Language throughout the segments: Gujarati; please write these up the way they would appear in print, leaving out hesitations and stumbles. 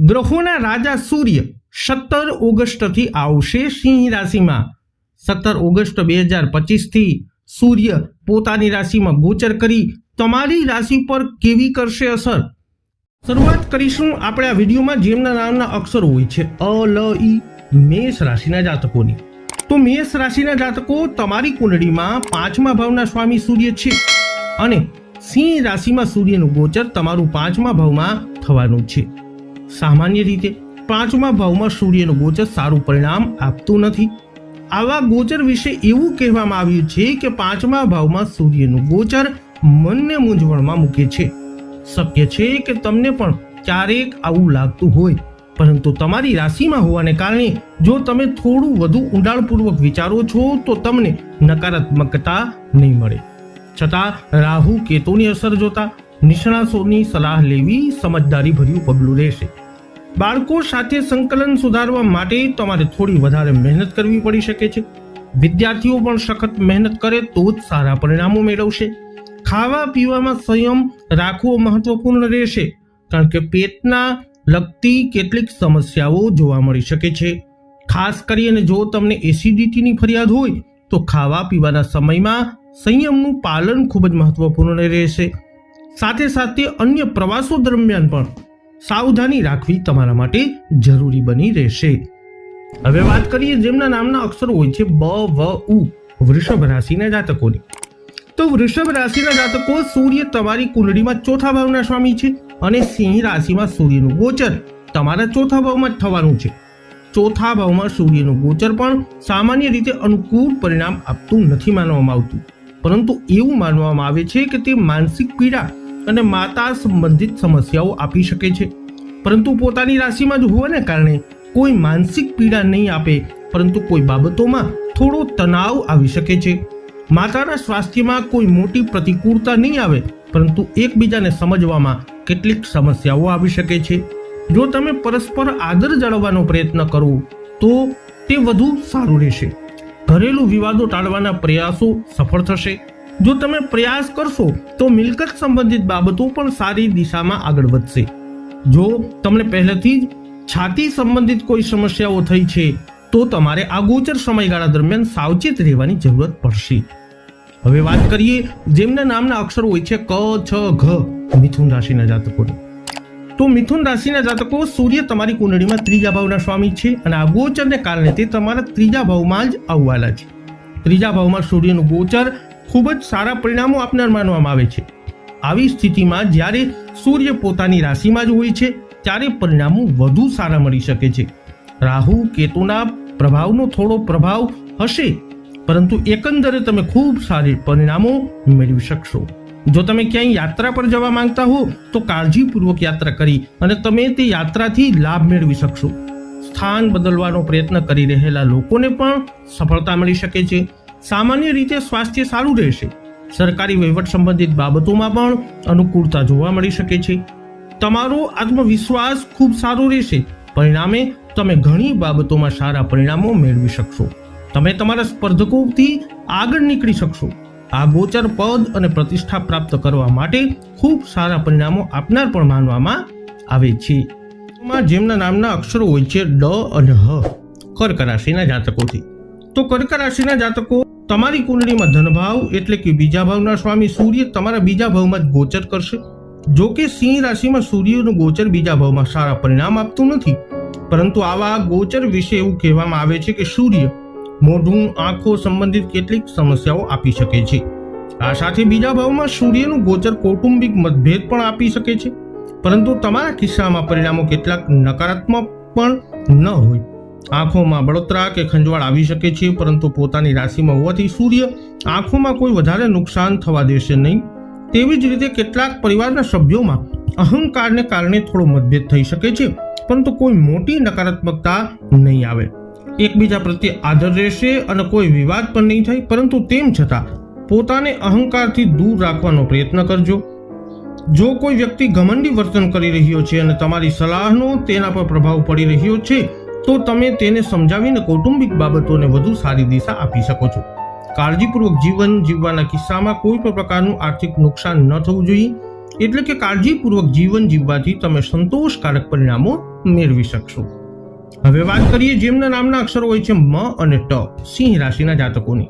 ગ્રહોના રાજા સૂર્ય 17 ઓગસ્ટથી આવશે સિંહ રાશિમાં। 17 ઓગસ્ટ 2025થી સૂર્ય પોતાની રાશિમાં ગોચર કરી તમારી રાશિ પર કેવી કરશે અસર। શરૂઆત કરીશું આપણે આ વિડીયોમાં જેમના નામના અક્ષરો હોય છે અ લ ઈ મેષ રાશિના જાતકોની। તો મેષ રાશિના જાતકો તમારી કુંડળીમાં 5મા ભાવના સ્વામી સૂર્ય છે અને સિંહ રાશિમાં સૂર્યનું ગોચર તમારું 5મા ભાવમાં થવાનું છે। સામાન્ય રીતે 5મા ભાવમાં સૂર્યનું ગોચર સારું પરિણામ આપતું નથી। આવા ગોચર વિશે એવું કહેવામાં આવ્યું છે કે 5મા ભાવમાં સૂર્યનું ગોચર મનને મૂંઝવણમાં મૂકે છે। શક્ય છે કે તમને પણ ક્યારેક આવું લાગતું હોય, પરંતુ તમારી રાશિમાં હોવાને કારણે જો તમે થોડું વધુ ઊંડાણપૂર્વક વિચારો છો તો તમને નકારાત્મકતા નહીં મળે। છતાં રાહુ કેતુની અસર જોતા નિષ્ણાતોની સલાહ લેવી સમજદારી ભર્યું પગલું રહેશે। બાળકો સાથે સંકલન સુધારવા માટે તમારે થોડી વધારે મહેનત કરવી પડી શકે છે। વિદ્યાર્થીઓ પણ સખત મહેનત કરે તો જ સારા પરિણામો મેળવશે। ખાવા પીવામાં સંયમ રાખવો મહત્વપૂર્ણ રહેશે, કારણ કે પેટના લગતી કેટલીક સમસ્યાઓ જોવા મળી શકે છે। ખાસ કરીને જો તમને એસિડિટીની ફરિયાદ હોય તો ખાવા પીવાના સમયમાં સંયમનું પાલન ખૂબ જ મહત્વપૂર્ણ રહેશે। સાથે સાથે અન્ય પ્રવાસો દરમિયાન પણ સાવધાની રાખવી તમારા માટે જરૂરી બની રહેશે। હવે વાત કરીએ જેમના નામના અક્ષરો હોય છે બ વ ઉ વૃષભ રાશિના જાતકોની। તો વૃષભ રાશિના જાતકો સૂર્ય તમારી કુંડળીમાં 4થા ભાવના સ્વામી છે અને સિંહ રાશિમાં સૂર્યનું ગોચર તમારા 4થા ભાવમાં જ થવાનું છે। 4થા ભાવમાં સૂર્યનું ગોચર પણ સામાન્ય રીતે અનુકૂળ પરિણામ આપતું નથી માનવામાં આવતું, પરંતુ એવું માનવામાં આવે છે કે તે માનસિક પીડા અને માતા સંબંધિત સમસ્યાઓ આપી શકે છે। પરંતુ પોતાની રાશિમાં જ હોવાને કારણે કોઈ માનસિક પીડા નહીં આપે, પરંતુ કોઈ બાબતોમાં થોડો તણાવ આવી શકે છે। માતાના સ્વાસ્થ્યમાં કોઈ મોટી પ્રતિકૂળતા નહીં આવે, પરંતુ એકબીજાને સમજવામાં કેટલીક સમસ્યાઓ આવી શકે છે। જો તમે પરસ્પર આદર જાળવવાનો પ્રયત્ન કરો તો તે વધુ સારું રહેશે। ઘરેલું વિવાદો ટાળવાના પ્રયાસો સફળ થશે। જો તમે પ્રયાસ કરશો તો મિલકત સંબંધિત બાબતો પણ સારી દિશામાં આગળ વધશે। જો તમને પહેલેથી જ છાતી સંબંધિત કોઈ સમસ્યાઓ થઈ છે તો તમારે આ ગોચર સમયગાળા દરમિયાન સાવચેત રહેવાની જરૂરત પડશે। હવે વાત કરીએ જેમના નામના અક્ષરો હોય છે ક છ ઘ મિથુન રાશિના જાતકોની। તો મિથુન રાશિના જાતકો સૂર્ય તમારી કુંડળીમાં 3જા ભાવના સ્વામી છે અને આ ગોચરને કારણે તે તમારા 3જા ભાવમાં જ આવવાના છે। 3જા ભાવમાં સૂર્યનું ગોચર ખૂબ જ સારા પરિણામો આપનાર માનવામાં આવે છે। આવી સ્થિતિમાં જ્યારે સૂર્ય પોતાની રાશિમાં જ હોય છે ત્યારે પરિણામો વધુ સારા મળી શકે છે। રાહુ કેતુના પ્રભાવનો થોડો પ્રભાવ હશે, પરંતુ એકંદરે તમે ખૂબ સારી પરિણામો મેળવી શકશો। જો તમે ક્યાંય યાત્રા પર જવા માંગતા હો તો કાળજીપૂર્વક યાત્રા કરી અને તમે તે યાત્રાથી લાભ મેળવી શકશો। સ્થાન બદલવાનો પ્રયત્ન કરી રહેલા લોકોને પણ સફળતા મળી શકે છે। સામાન્ય રીતે સ્વાસ્થ્ય સારું રહેશે। સરકારી વહીવટ સંબંધિત બાબતોમાં પણ અનુકૂળતા જોવા મળી શકે છે। તમારો આત્મવિશ્વાસ ખૂબ સારો રહેશે, પરિણામે તમે ઘણી બાબતોમાં સારા પરિણામો મેળવી શકશો। તમે તમારા સ્પર્ધકોથી આગળ નીકળી શકશો। આ ગોચર પદ અને પ્રતિષ્ઠા પ્રાપ્ત કરવા માટે ખૂબ સારા પરિણામો આપનાર પણ માનવામાં આવે છે। જેમના નામના અક્ષરો હોય છે ડ અને હ કર્ક રાશિના જાતકોથી। તો કર્ક રાશિના જાતકો તમારી કુંડળીમાં ધનભાવ એટલે કે બીજા ભાવના સ્વામી સૂર્ય તમારા બીજા ભાવમાં જ ગોચર કરશે। જો કે સિંહ રાશિમાં સૂર્યનું ગોચર બીજા ભાવમાં સારા પરિણામ આપતું નથી, પરંતુ આવા ગોચર વિશે એવું કહેવામાં આવે છે કે સૂર્ય મોઢું આંખો સંબંધિત કેટલીક સમસ્યાઓ આપી શકે છે। આ સાથે બીજા ભાવમાં સૂર્યનું ગોચર કૌટુંબિક મતભેદ પણ આપી શકે છે, પરંતુ તમારા કિસ્સામાં પરિણામો કેટલાક નકારાત્મક પણ ન હોય। આંખોમાં બળતરા કે ખંજવાળ આવી શકે છે, પરંતુ પોતાની રાશિમાં હોવાથી સૂર્ય આંખોમાં કોઈ વધારે નુકસાન થવા દેશે નહીં। તેવી જ રીતે કેટલાક પરિવારના સભ્યોમાં અહંકારને કારણે થોડો મતભેદ થઈ શકે છે, પરંતુ કોઈ મોટી નકારાત્મકતા નહીં આવે। એકબીજા પ્રત્યે આદર રહેશે અને કોઈ વિવાદ પણ નહીં થાય, પરંતુ તેમ છતાં પોતાને અહંકારથી દૂર રાખવાનો પ્રયત્ન કરજો। જો કોઈ વ્યક્તિ ઘમંડી વર્તન કરી રહ્યો છે અને તમારી સલાહનો તેના પર પ્રભાવ પડી રહ્યો છે તો તમે તેને સમજાવીને કૌટુંબિક બાબતોને વધુ સારી દિશા આપી શકો છો। કાળજીપૂર્વક જીવન જીવવાના કિસ્સામાં કોઈ પણ પ્રકારનું આર્થિક નુકસાન ન થવું જોઈએ, એટલે કે કાળજીપૂર્વક જીવન જીવવાથી તમે સંતોષકારક પરિણામો મેળવી શકશો. હવે વાત કરીએ જેમના નામના અક્ષરો હોય છે મ અને ટ, સિંહ રાશિના જાતકોની.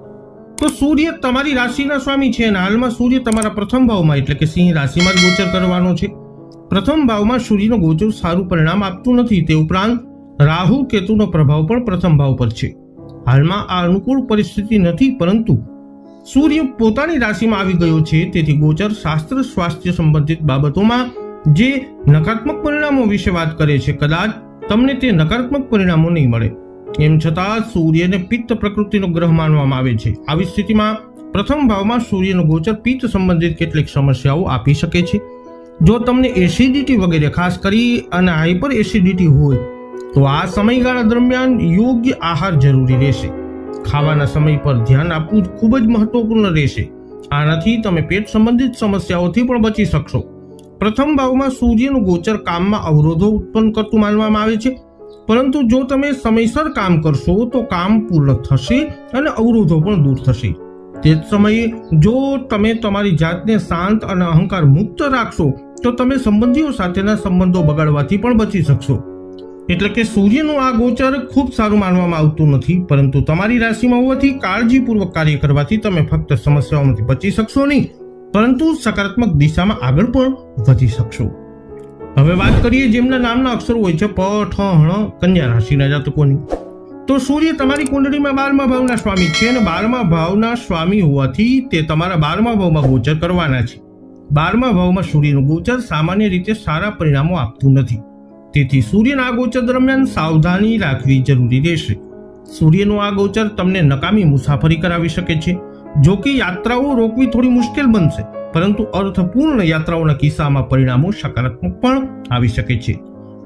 તો સૂર્ય તમારી રાશિના સ્વામી છે અને હાલમાં સૂર્ય તમારા પ્રથમ ભાવમાં એટલે કે સિંહ રાશિમાં જ ગોચર કરવાનો છે. પ્રથમ ભાવમાં સૂર્યનો ગોચર સારું પરિણામ આપતું નથી. તે ઉપરાંત રાહુ કેતુનો પ્રભાવ પણ પ્રથમ ભાવ પર છે. હાલમાં આ અનુકૂળ પરિસ્થિતિ નથી, પરંતુ સૂર્ય પોતાની રાશિમાં આવી ગયો છે. તેથી ગોચર શાસ્ત્ર સ્વાસ્થ્ય સંબંધિત બાબતોમાં જે નકારાત્મક પરિણામો વિશે વાત કરે છે, કદાચ તમને તે નકારાત્મક પરિણામો નહીં મળે. એમ છતાં સૂર્યને પિત્ત પ્રકૃતિનો ગ્રહ માનવામાં આવે છે. આવી સ્થિતિમાં પ્રથમ ભાવમાં સૂર્યનો ગોચર પિત્ત સંબંધિત કેટલીક સમસ્યાઓ આપી શકે છે. જો તમને એસિડિટી વગેરે ખાસ કરી અને હાઇપર એસિડિટી હોય તો આ સમયગાળા દરમિયાન યોગ્ય આહાર જરૂરી રહેશે. ખાવાના સમય પર ધ્યાન આપવું ખૂબ જ મહત્વપૂર્ણ રહેશે. આનાથી તમે પેટ સંબંધિત સમસ્યાઓથી પણ બચી શકશો. પ્રથમ ભાવમાં સૂર્યનું ગોચર કામમાં અવરોધો ઉત્પન્ન કરતું માનવામાં આવે છે, પરંતુ જો તમે સમયસર કામ કરશો તો કામ પૂર્ણ થશે અને અવરોધો પણ દૂર થશે. તે જ સમયે જો તમે તમારી જાતને શાંત અને અહંકાર મુક્ત રાખશો તો તમે સંબંધીઓ સાથેના સંબંધો બગાડવાથી પણ બચી શકશો. એટલે કે સૂર્યનું આ ગોચર ખૂબ સારું માનવામાં આવતું નથી, પરંતુ તમારી રાશિમાં હોવાથી કાળજીપૂર્વક કાર્ય કરવાથી તમે ફક્ત સમસ્યાઓમાંથી બચી શકશો નહીં, પરંતુ સકારાત્મક દિશામાં આગળ પણ વધી શકશો. હવે વાત કરીએ જેમના નામના અક્ષરો હોય છે પ, ઠ, હણ, કન્યા રાશિના જાતકોની. તો સૂર્ય તમારી કુંડળીમાં 12મા ભાવના સ્વામી છે અને 12મા ભાવના સ્વામી હોવાથી તે તમારા 12મા ભાવમાં ગોચર કરવાના છે. 12મા ભાવમાં સૂર્યનું ગોચર સામાન્ય રીતે સારા પરિણામો આપતું નથી. તેથી સૂર્યના ગોચર દરમિયાન સાવધાની રાખવી જરૂરી રહેશે. સૂર્યનું આ ગોચર તમને નકામી મુસાફરી કરાવી શકે છે. જો કે યાત્રાઓ રોકવી થોડી મુશ્કેલ બનશે, પરંતુ અર્થપૂર્ણ યાત્રાઓના કિસ્સામાં પરિણામો સકારાત્મક પણ આવી શકે છે.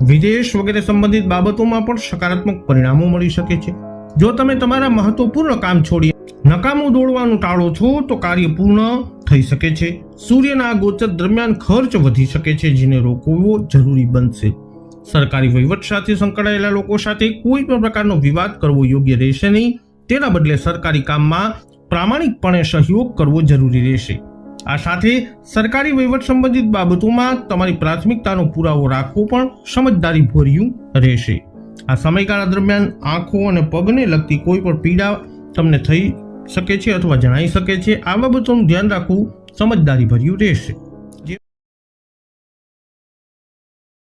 વિદેશ વગેરે સંબંધિત બાબતોમાં પણ સકારાત્મક પરિણામો મળી શકે છે. જો તમે તમારા મહત્વપૂર્ણ કામ છોડી નકામું દોડવાનું ટાળો છો તો કાર્ય પૂર્ણ થઈ શકે છે. સૂર્યના આ ગોચર દરમિયાન ખર્ચ વધી શકે છે, જેને રોકવો જરૂરી બનશે. સરકારી વહીવટ સાથે સંકળાયેલા લોકો સાથે કોઈ પણ પ્રકારનો વિવાદ કરવો યોગ્ય રહેશે નહીં. તેના બદલે સરકારી કામમાં પ્રામાણિકપણે સહયોગ કરવો જરૂરી રહેશે. આ સાથે સરકારી વહીવટ સંબંધિત બાબતોમાં તમારી પ્રાથમિકતાનો પુરાવો રાખવો પણ સમજદારીભર્યું રહેશે. આ સમયગાળા દરમિયાન આંખો અને પગને લગતી કોઈ પણ પીડા તમને થઈ શકે છે અથવા જણાઈ શકે છે. આ બાબતોનું ધ્યાન રાખવું સમજદારીભર્યું રહેશે.